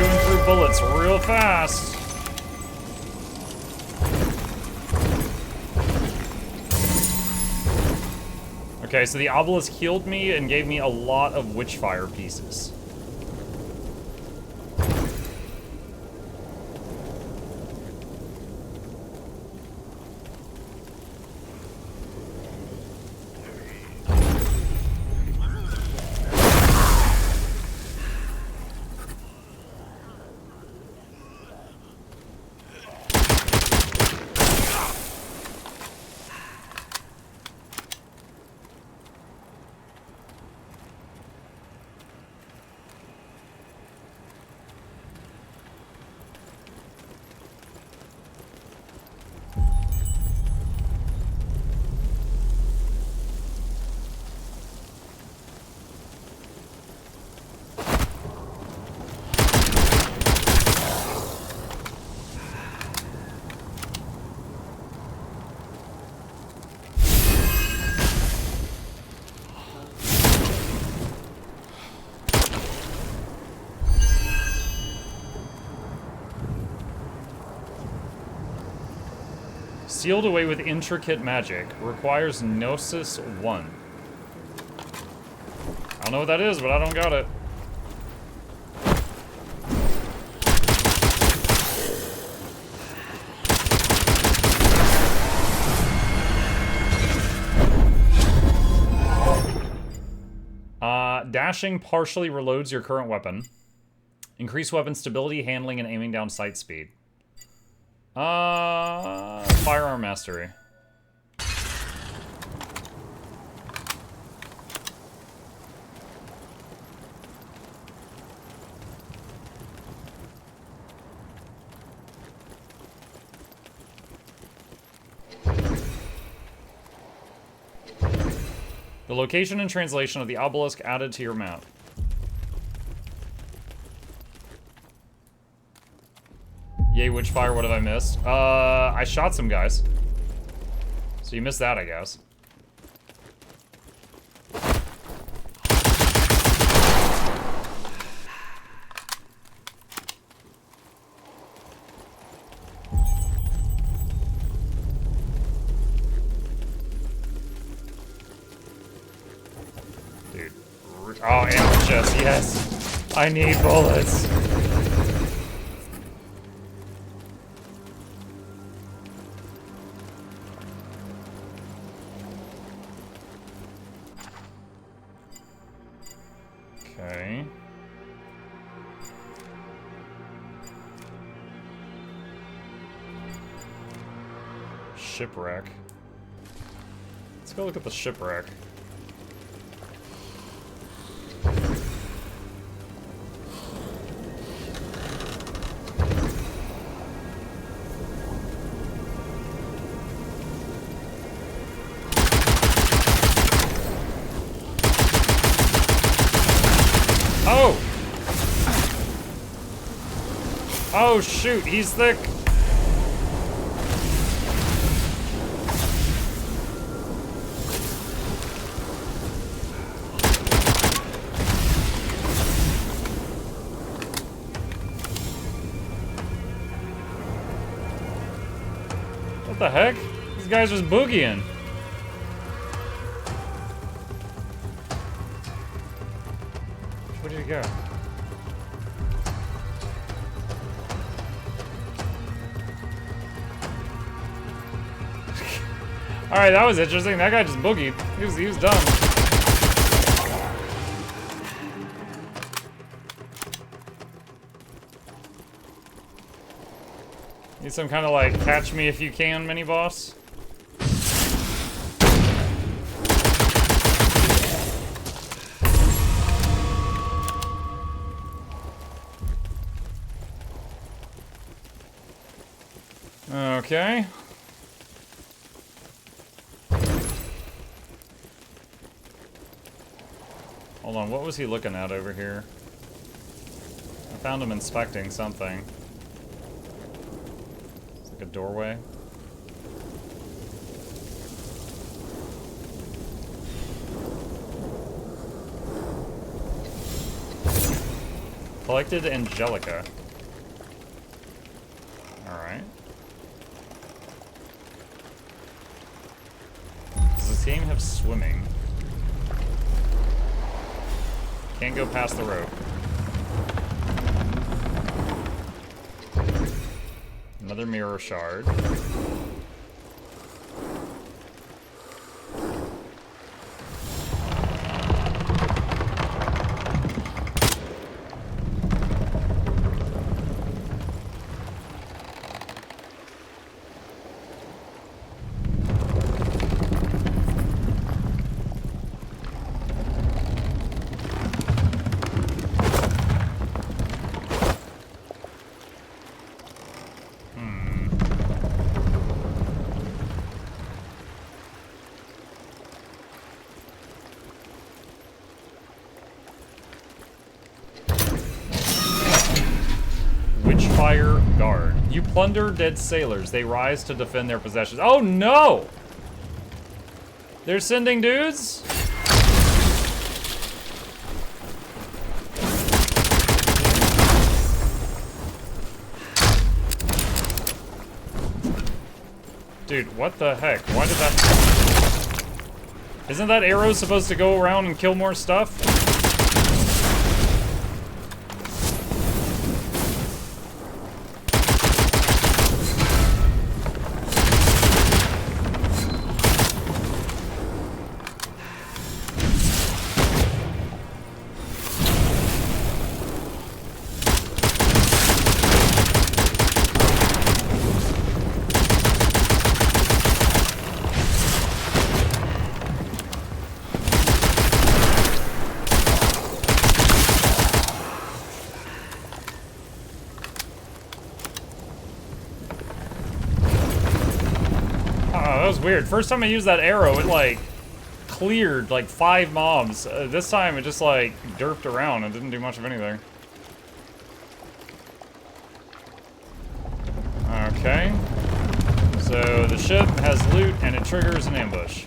chewing through bullets real fast. Okay, so the obelisk healed me and gave me a lot of Witchfire pieces. Sealed away with intricate magic. Requires Gnosis 1. I don't know what that is, but I don't got it. Dashing partially reloads your current weapon. Increase weapon stability, handling, and aiming down sight speed. Firearm mastery. The location and translation of the obelisk added to your map. Yay, Witchfire, what have I missed? I shot some guys. So you missed that, I guess. Dude. Oh, ammo chest, yes! I need bullets! Okay. Shipwreck. Let's go look at the shipwreck. Oh! Oh shoot, he's thick! What the heck? These guys just boogieing. Where did he go? Alright, that was interesting. That guy just boogied. He was done. Need some kind of like catch me if you can mini boss. Okay. Hold on, what was he looking at over here? I found him inspecting something. It's like a doorway. Collected Angelica. Alright. Does this game have swimming? Can't go past the rope. Another mirror shard. Witchfire guard. You plunder dead sailors. They rise to defend their possessions. Oh no! They're sending dudes? Dude, what the heck? Why did that... Isn't that arrow supposed to go around and kill more stuff? That was weird. First time I used that arrow, it like cleared like 5 mobs. This time it just like derped around and didn't do much of anything. Okay. So the ship has loot and it triggers an ambush.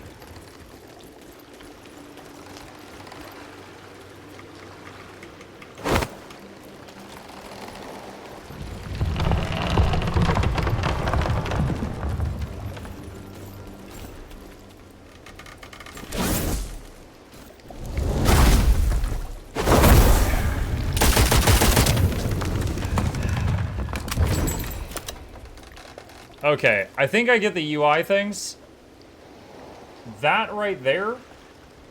Okay, I think I get the UI things. That right there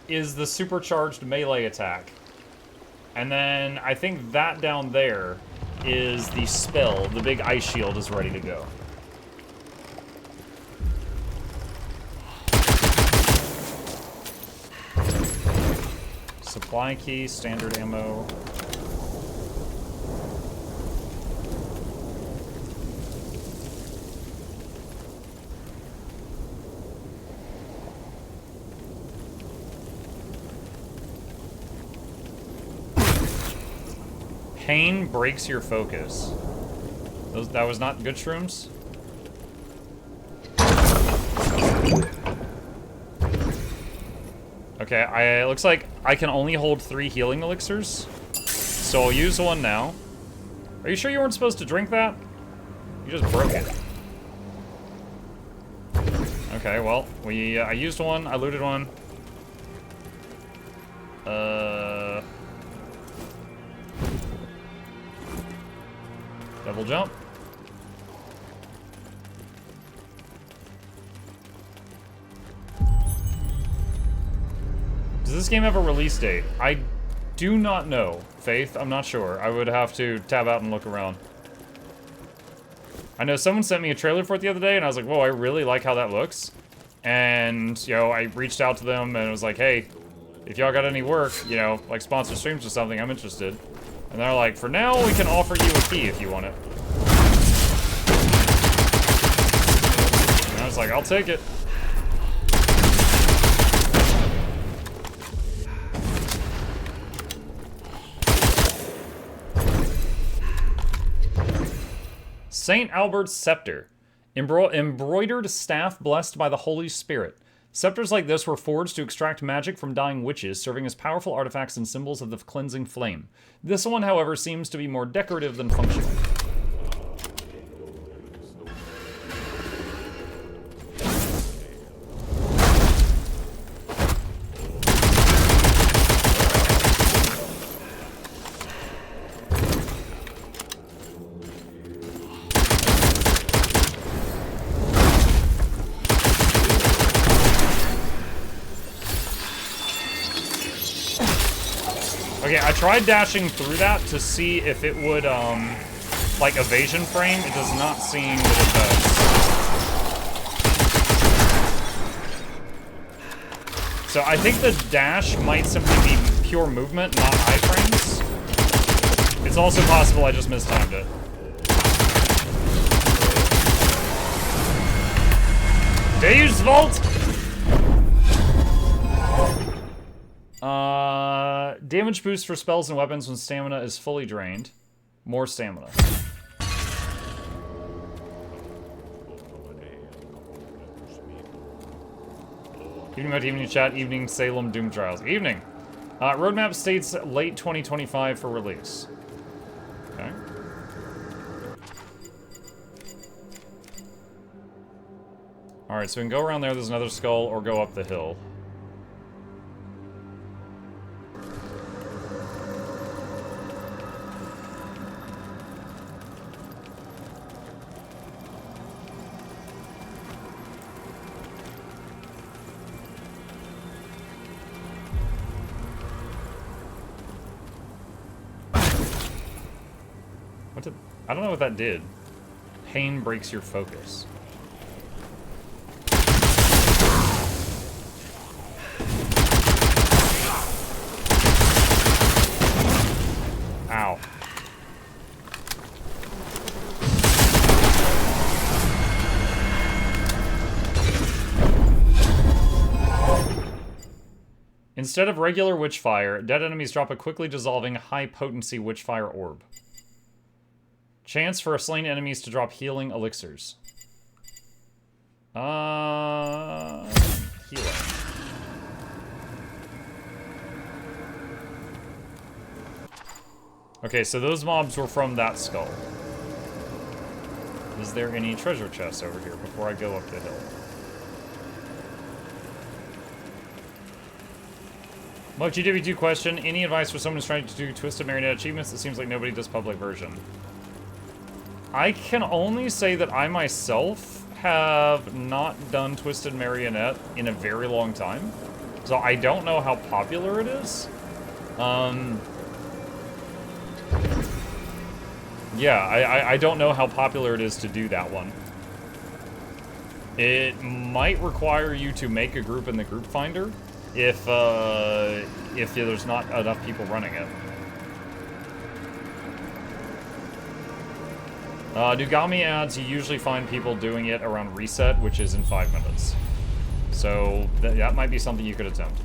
is the supercharged melee attack. And then I think that down there is the spell. The big ice shield is ready to go. Supply key, standard ammo. Pain breaks your focus. That was not good shrooms? Okay, it looks like I can only hold 3 healing elixirs. So I'll use one now. Are you sure you weren't supposed to drink that? You just broke it. Okay, well, I used one, I looted one. Double jump. Does this game have a release date? I do not know, Faith. I'm not sure. I would have to tab out and look around. I know someone sent me a trailer for it the other day, and I was like, whoa, I really like how that looks. And, you know, I reached out to them, and it was like, hey, if y'all got any work, you know, like sponsored streams or something, I'm interested. And they're like, for now, we can offer you a key if you want it. And I was like, I'll take it. St. Albert's Scepter. Embroidered staff blessed by the Holy Spirit. Scepters like this were forged to extract magic from dying witches, serving as powerful artifacts and symbols of the cleansing flame. This one, however, seems to be more decorative than functional. Okay, I tried dashing through that to see if it would, like, evasion frame. It does not seem that it does. So I think the dash might simply be pure movement, not iframes. It's also possible I just mistimed it. Dave's Vault! Damage boost for spells and weapons when stamina is fully drained. More stamina. Evening mode, evening chat, evening Salem Doom Trials. Evening. Roadmap states late 2025 for release. Okay. Alright, so we can go around there, there's another skull, or go up the hill. I don't know what that did. Pain breaks your focus. Ow. Instead of regular Witchfire, dead enemies drop a quickly dissolving, high-potency Witchfire orb. Chance for slain enemies to drop healing elixirs. Healing. Okay, so those mobs were from that skull. Is there any treasure chests over here before I go up the hill? Look, GW2 question. Any advice for someone who's trying to do Twisted Marionette achievements? It seems like nobody does public version. I can only say that I myself have not done Twisted Marionette in a very long time. So I don't know how popular it is. Yeah, I don't know how popular it is to do that one. It might require you to make a group in the group finder if there's not enough people running it. Nugami adds, you usually find people doing it around reset, which is in 5 minutes. So that might be something you could attempt.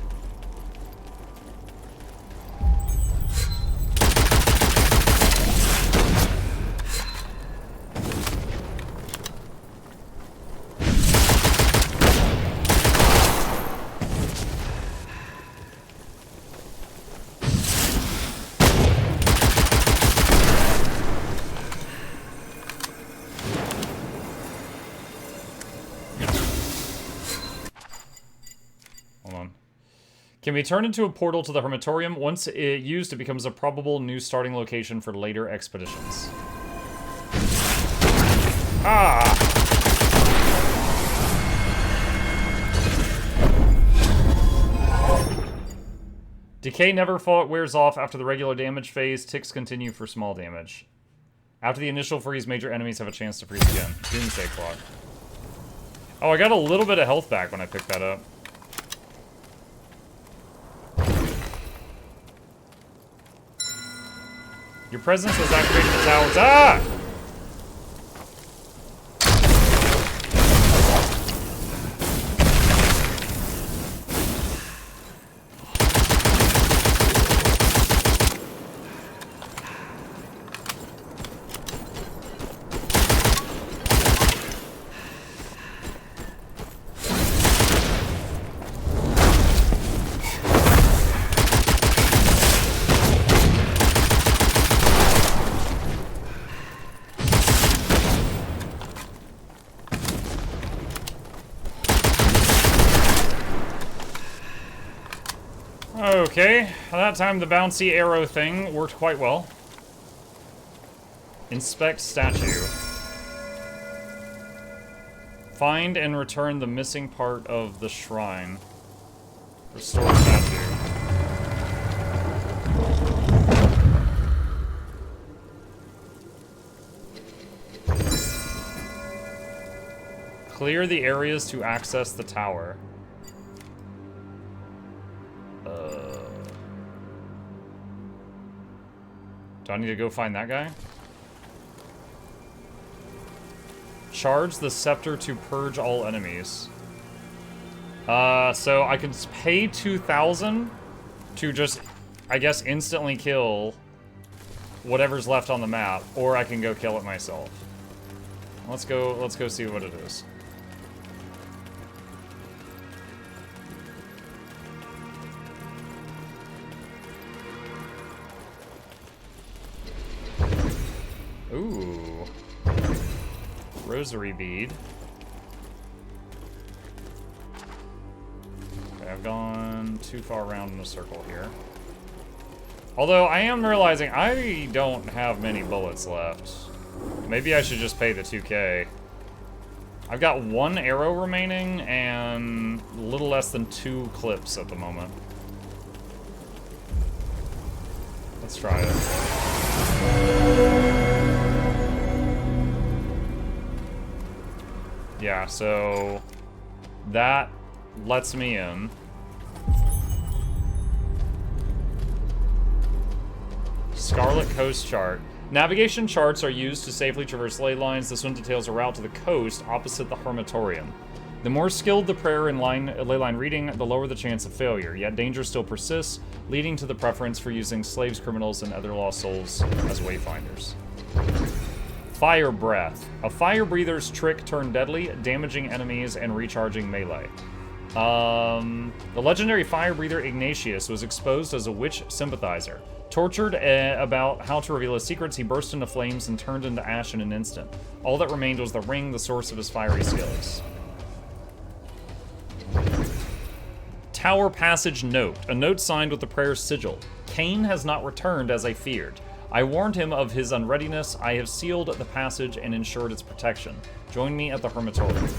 Can be turned into a portal to the Hermitorium. Once used, it becomes a probable new starting location for later expeditions. Ah! Decay never wears off after the regular damage phase. Ticks continue for small damage. After the initial freeze, major enemies have a chance to freeze again. Doomsday Clock. Oh, I got a little bit of health back when I picked that up. Your presence has activated the towers. Ah! Okay, that time the bouncy arrow thing worked quite well. Inspect statue. Find and return the missing part of the shrine. Restore statue. Clear the areas to access the tower. Do I need to go find that guy? Charge the scepter to purge all enemies. So I can pay 2,000 to just, I guess, instantly kill whatever's left on the map, or I can go kill it myself. Let's go see what it is. Ooh. Rosary bead. Okay, I've gone too far around in a circle here. Although I am realizing I don't have many bullets left. Maybe I should just pay the 2K. I've got 1 arrow remaining and a little less than 2 clips at the moment. Let's try it. Yeah, so that lets me in. Scarlet Coast Chart. Navigation charts are used to safely traverse ley lines. This one details a route to the coast opposite the Hermitorium. The more skilled the prayer in ley line reading, the lower the chance of failure, yet danger still persists, leading to the preference for using slaves, criminals, and other lost souls as wayfinders. Fire Breath. A fire breather's trick turned deadly, damaging enemies and recharging melee. The legendary fire breather Ignatius was exposed as a witch sympathizer. Tortured about how to reveal his secrets, he burst into flames and turned into ash in an instant. All that remained was the ring, the source of his fiery skills. Tower Passage Note. A note signed with the prayer's sigil. Cain has not returned as I feared. I warned him of his unreadiness. I have sealed the passage and ensured its protection. Join me at the Hermitorium.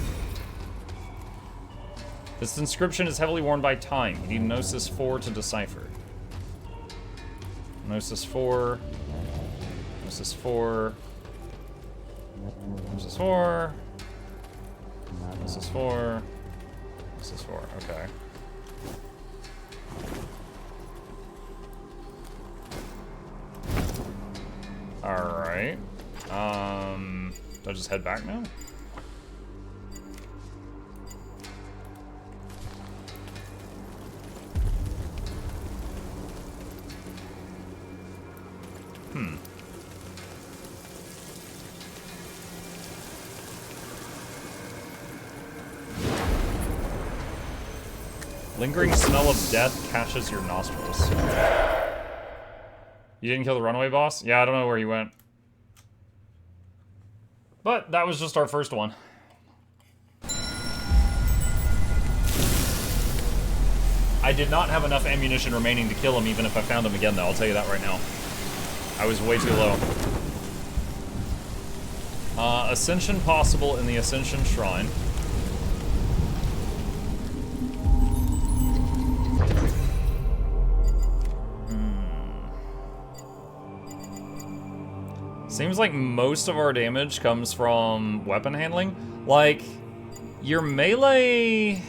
This inscription is heavily worn by time. You need Gnosis 4 to decipher. Gnosis 4. Gnosis 4. Gnosis 4. Gnosis 4. Gnosis 4. Okay. Alright. Do I just head back now? Lingering smell of death catches your nostrils. You didn't kill the runaway boss? Yeah, I don't know where he went. But that was just our first one. I did not have enough ammunition remaining to kill him even if I found him again, though. I'll tell you that right now. I was way too low. Ascension possible in the Ascension Shrine. Seems like most of our damage comes from weapon handling. Like, your melee...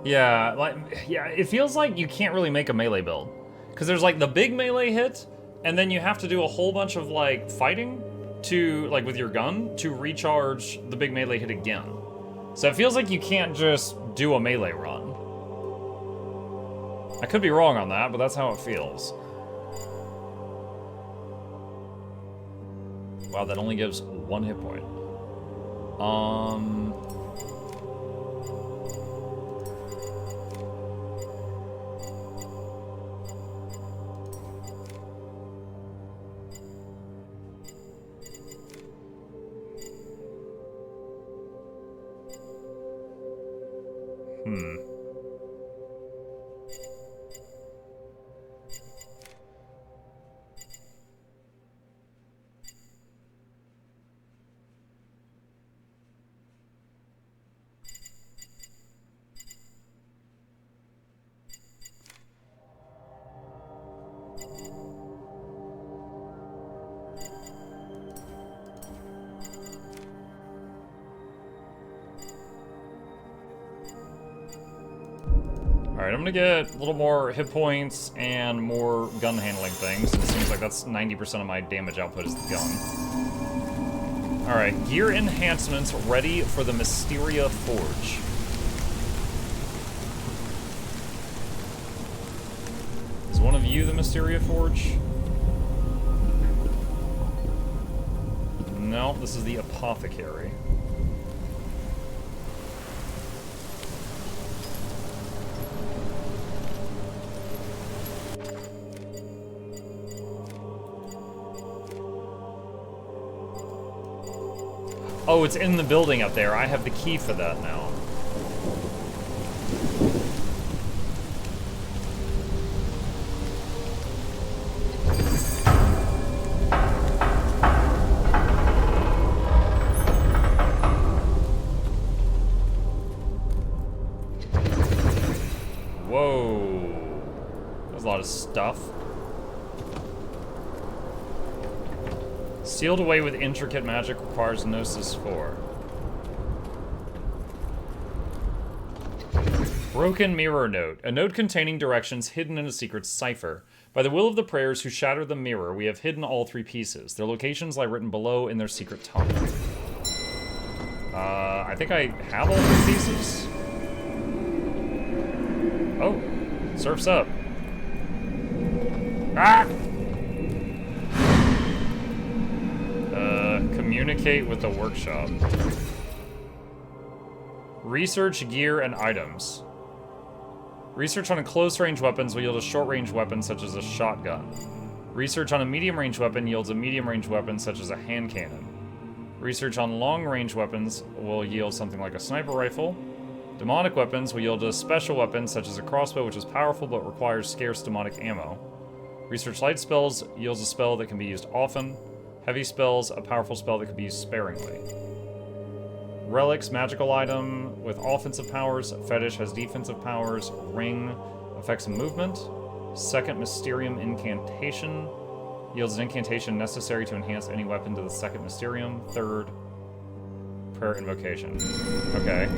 Yeah, it feels like you can't really make a melee build. Because there's like the big melee hit, and then you have to do a whole bunch of like fighting to, like with your gun, to recharge the big melee hit again. So it feels like you can't just do a melee run. I could be wrong on that, but that's how it feels. Wow, that only gives 1 hit point. Alright, I'm gonna get a little more hit points and more gun handling things. It seems like that's 90% of my damage output is the gun. Alright, gear enhancements ready for the Mysteria Forge. Is one of you the Mysteria Forge? No, this is the Apothecary. Oh, it's in the building up there. I have the key for that now. Whoa. There's a lot of stuff. Sealed away with intricate magic requires Gnosis 4. Broken Mirror Note. A note containing directions hidden in a secret cipher. By the will of the prayers who shatter the mirror, we have hidden all 3 pieces. Their locations lie written below in their secret tongue. I think I have all 3 pieces. Oh, surf's up. Ah! Communicate with the workshop. Research gear and items. Research on a close-range weapons will yield a short-range weapon such as a shotgun. Research on a medium-range weapon yields a medium-range weapon such as a hand cannon. Research on long-range weapons will yield something like a sniper rifle. Demonic weapons will yield a special weapon such as a crossbow, which is powerful but requires scarce demonic ammo. Research light spells yields a spell that can be used often. Heavy spells, a powerful spell that can be used sparingly. Relics, magical item with offensive powers. Fetish has defensive powers. Ring affects movement. Second Mysterium incantation yields an incantation necessary to enhance any weapon to the second Mysterium. Third, prayer invocation. Okay.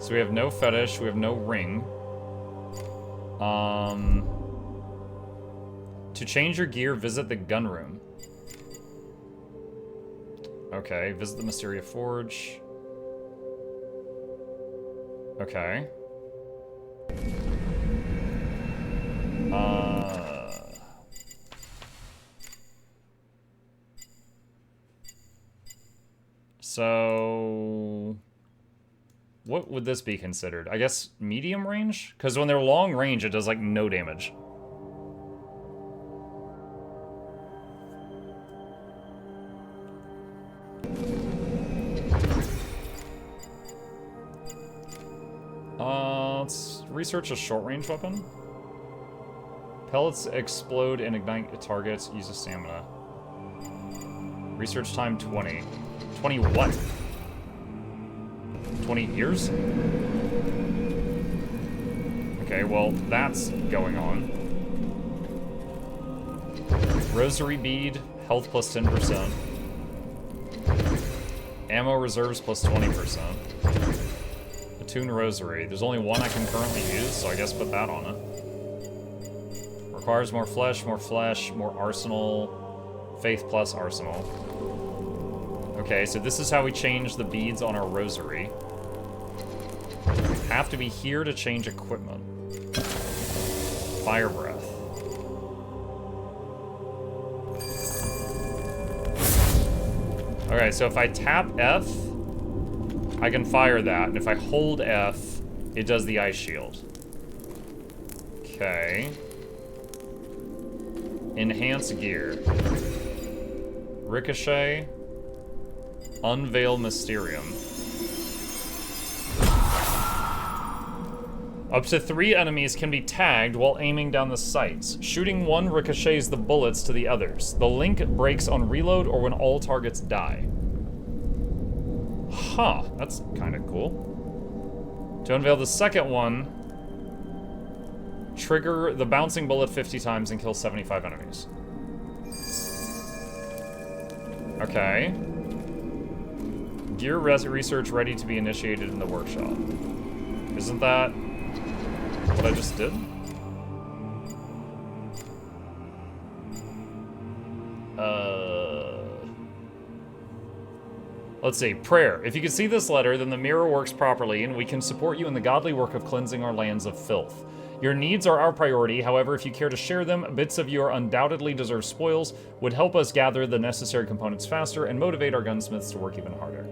So we have no fetish, we have no ring. To change your gear, visit the gun room. Okay, visit the Mysteria Forge. Okay. So what would this be considered? I guess medium range? Because when they're long range, it does like no damage. Let's research a short-range weapon. Pellets explode and ignite targets. Uses stamina. Research time 20. 20 what? 20 years? Okay, well, that's going on. Rosary bead. Health plus 10%. Ammo reserves plus 20%. Attune rosary. There's only one I can currently use, so I guess put that on it. Requires more flesh, more arsenal. Faith plus arsenal. Okay, so this is how we change the beads on our rosary. Have to be here to change equipment. Fire breath. Okay, so if I tap F, I can fire that, and if I hold F, it does the ice shield. Okay. Enhance gear. Ricochet. Unveil Mysterium. Up to 3 enemies can be tagged while aiming down the sights. Shooting one ricochets the bullets to the others. The link breaks on reload or when all targets die. Huh, that's kind of cool. To unveil the second one, trigger the bouncing bullet 50 times and kill 75 enemies. Okay. Gear research ready to be initiated in the workshop. Isn't that what I just did? Let's see. Prayer. If you can see this letter, then the mirror works properly, and we can support you in the godly work of cleansing our lands of filth. Your needs are our priority. However, if you care to share them, bits of your undoubtedly deserved spoils would help us gather the necessary components faster and motivate our gunsmiths to work even harder.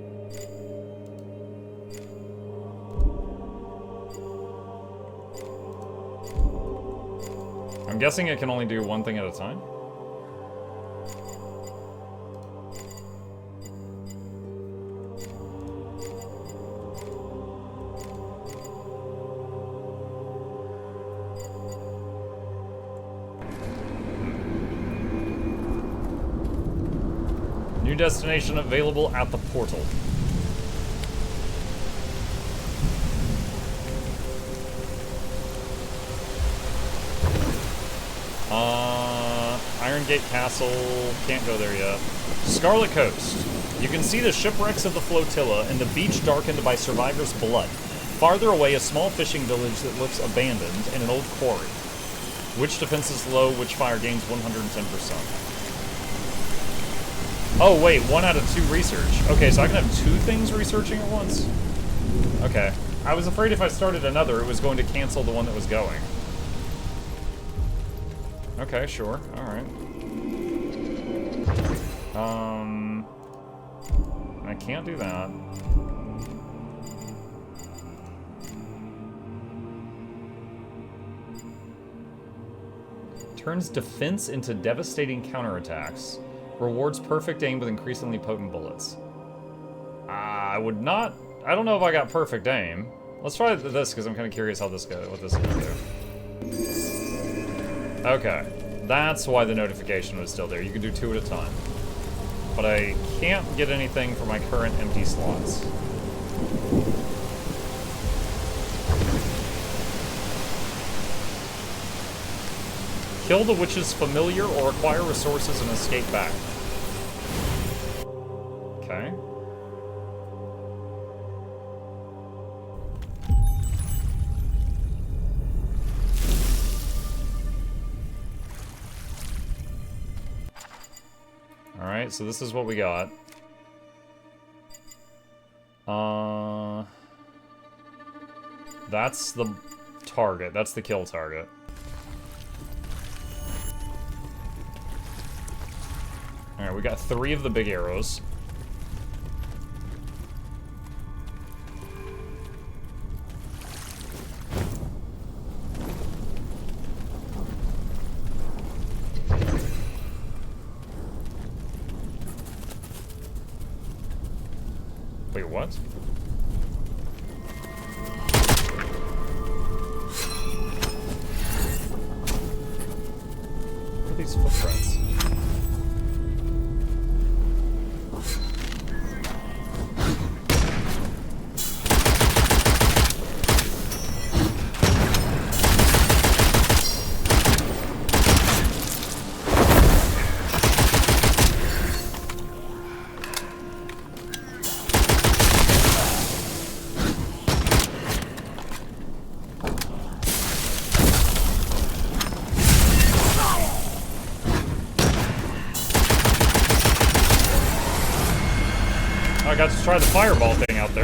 I'm guessing it can only do one thing at a time. New destination available at the portal. Iron Gate Castle, can't go there yet. Scarlet Coast. You can see the shipwrecks of the flotilla and the beach darkened by survivors' blood. Farther away, a small fishing village that looks abandoned and an old quarry. Witch defense is low, Witchfire gains 110%. Oh wait, 1 out of 2 research. Okay, so I can have 2 things researching at once? Okay. I was afraid if I started another, it was going to cancel the one that was going. Okay, sure. Alright. I can't do that. Turns defense into devastating counterattacks. Rewards perfect aim with increasingly potent bullets. I would not... I don't know if I got perfect aim. Let's try this, because I'm kind of curious how this goes, what this is going to do. Okay. That's why the notification was still there. You can do 2 at a time. But I can't get anything for my current empty slots. Kill the witch's familiar or acquire resources and escape back. Okay. Alright, so this is what we got. That's the target. That's the kill target. Alright, we got 3 of the big arrows. Wait, what? What are these footprints? I got to try the fireball thing out there.